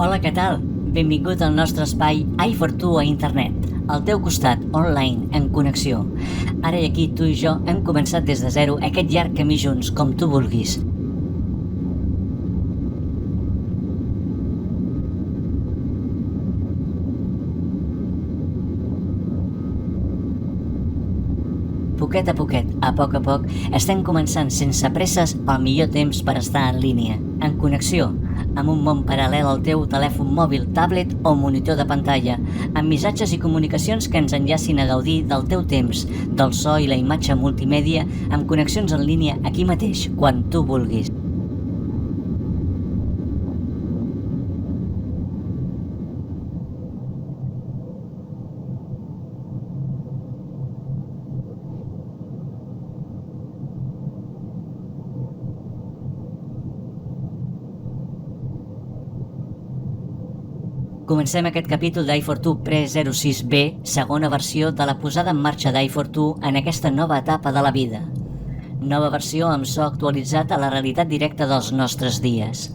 Hola, què tal? Benvingut al nostre espai i4Tu a internet, al teu costat, online, en connexió. Ara i aquí tu i jo hem començat des de zero aquest llarg camí junts, com tu vulguis. Poquet a poc, estem començant sense presses el millor temps per estar en línia, en connexió, amb un món paral·lel al teu telèfon mòbil, tablet o monitor de pantalla, amb missatges i comunicacions que ens enllacin a gaudir del teu temps, del so i la imatge multimèdia, amb connexions en línia aquí mateix, quan tu vulguis. Comencem aquest capítol d'i4Tu Pre-06B, segona versió de la posada en marxa d'i4Tu en aquesta nova etapa de la vida. Nova versió amb so actualitzat a la realitat directa dels nostres dies.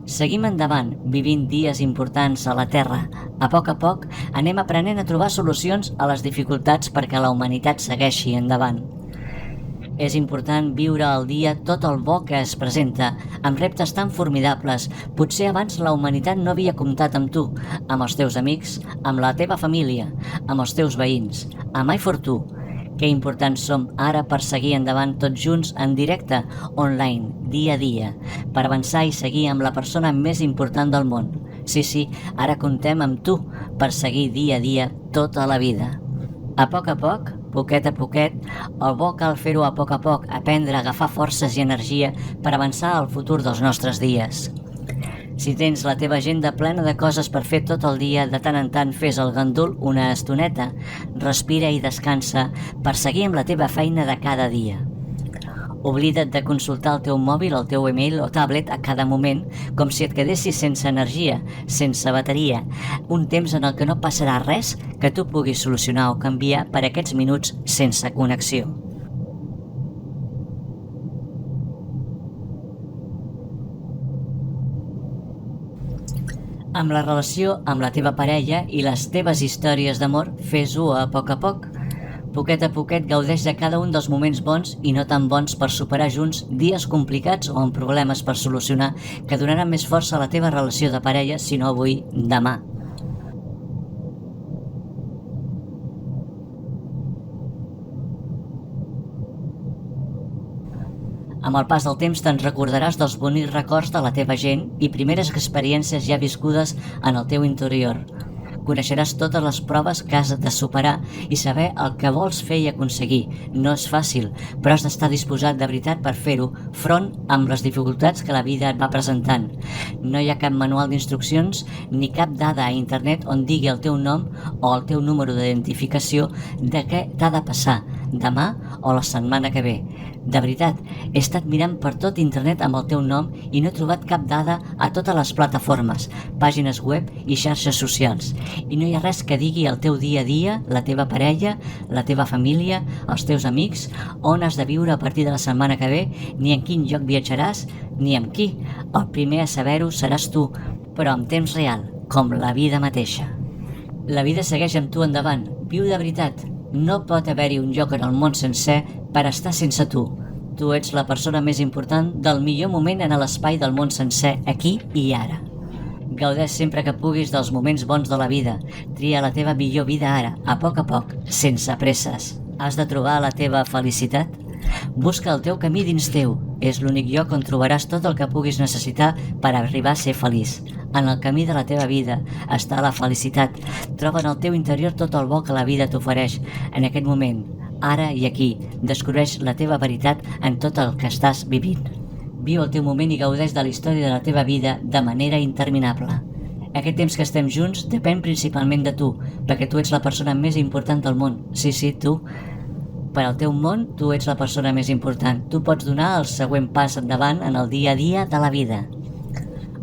Seguim endavant, vivint dies importants a la Terra. A poc anem aprenent a trobar solucions a les dificultats perquè la humanitat segueixi endavant. És important viure al dia tot el bo que es presenta, amb reptes tan formidables. Potser abans la humanitat no havia comptat amb tu, amb els teus amics, amb la teva família, amb els teus veïns, amb i4Tu. Que importants som ara per seguir endavant tots junts en directe, online, dia a dia, per avançar i seguir amb la persona més important del món. Sí, ara comptem amb tu per seguir dia a dia tota la vida. A poc, poquet a poquet, el bo cal fer-ho a poc, aprendre a agafar forces i energia per avançar al futur dels nostres dies. Si tens la teva agenda plena de coses per fer tot el dia, de tant en tant fes el gandul una estoneta, respira i descansa per seguir amb la teva feina de cada dia. Oblida't de consultar el teu mòbil, el teu email o tablet a cada moment, com si et quedessis sense energia, sense bateria, un temps en el que no passarà res que tu puguis solucionar o canviar per aquests minuts sense connexió. Amb la relació amb la teva parella i les teves històries d'amor, fes-ho a poc. Poquet a poquet gaudeix de cada un dels moments bons i no tan bons per superar junts dies complicats o amb problemes per solucionar que donaran més força a la teva relació de parella, si no avui, demà. Amb el pas del temps te'n recordaràs dels bonics records de la teva gent i primeres experiències ja viscudes en el teu interior. Coneixeràs totes les proves que has de superar i saber el que vols fer i aconseguir. No és fàcil, però has d'estar disposat de veritat per fer-ho front amb les dificultats que la vida et va presentant. No hi ha cap manual d'instruccions ni cap dada a internet on digui el teu nom o el teu número d'identificació de què t'ha de passar demà o la setmana que ve. De veritat, he estat mirant per tot internet amb el teu nom i no he trobat cap dada a totes les plataformes, pàgines web i xarxes socials. I no hi ha res que digui el teu dia a dia, la teva parella, la teva família, els teus amics, on has de viure a partir de la setmana que ve, ni en quin lloc viatjaràs, ni amb qui. El primer a saber-ho seràs tu, però en temps real, com la vida mateixa. La vida segueix amb tu endavant. Viu de veritat. No pot haver-hi un lloc en el món sencer per estar sense tu. Tu ets la persona més important del millor moment en l'espai del món sencer, aquí i ara. Gaudeix sempre que puguis dels moments bons de la vida. Tria la teva millor vida ara, a poc, sense presses. Has de trobar la teva felicitat? Busca el teu camí dins teu. És l'únic lloc on trobaràs tot el que puguis necessitar per arribar a ser feliç. En el camí de la teva vida està la felicitat. Troba en el teu interior tot el bo que la vida t'ofereix en aquest moment, ara i aquí. Descobreix la teva veritat en tot el que estàs vivint. Viu el teu moment i gaudeix de la història de la teva vida de manera interminable. Aquest temps que estem junts depèn principalment de tu, perquè tu ets la persona més important del món. Sí, tu. Per al teu món, tu ets la persona més important. Tu pots donar el següent pas endavant en el dia a dia de la vida.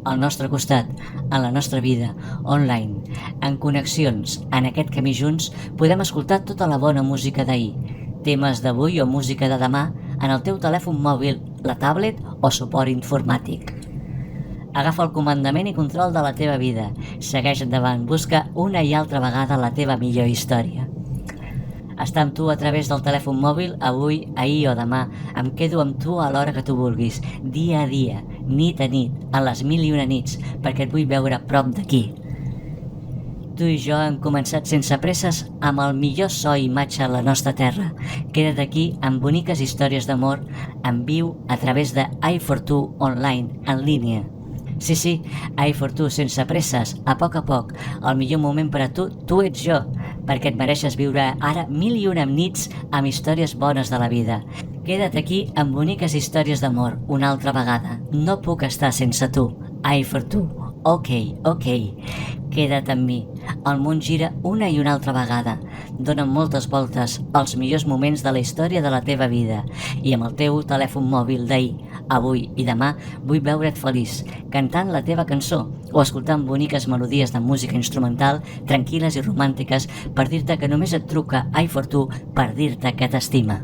Al nostre costat, en la nostra vida, online, en connexions, en aquest camí junts, podem escoltar tota la bona música d'ahir, temes d'avui o música de demà en el teu telèfon mòbil, la tablet o suport informàtic. Agafa el comandament i control de la teva vida. Segueix endavant, busca una i altra vegada la teva millor història. Estar amb tu a través del telèfon mòbil, avui, ahir o demà. Em quedo amb tu a l'hora que tu vulguis, dia a dia, nit a nit, a les 1001 nits, perquè et vull veure a prop d'aquí. Tu i jo hem començat sense presses amb el millor so i imatge a la nostra terra. Queda't aquí amb boniques històries d'amor en viu a través de i4tu online, en línia. Sí, i4tu sense presses, a poc, el millor moment per a tu ets jo, perquè et mereixes viure ara 1001 nits amb històries bones de la vida. Queda't aquí amb boniques històries d'amor una altra vegada. No puc estar sense tu, i4tu. Ok, queda't amb mi. El món gira una i una altra vegada. Dóna moltes voltes els millors moments de la història de la teva vida. I amb el teu telèfon mòbil d'ahir, avui i demà vull veure't feliç, cantant la teva cançó o escoltant boniques melodies de música instrumental tranquil·les i romàntiques per dir-te que només et truca i4tu per dir-te que t'estima.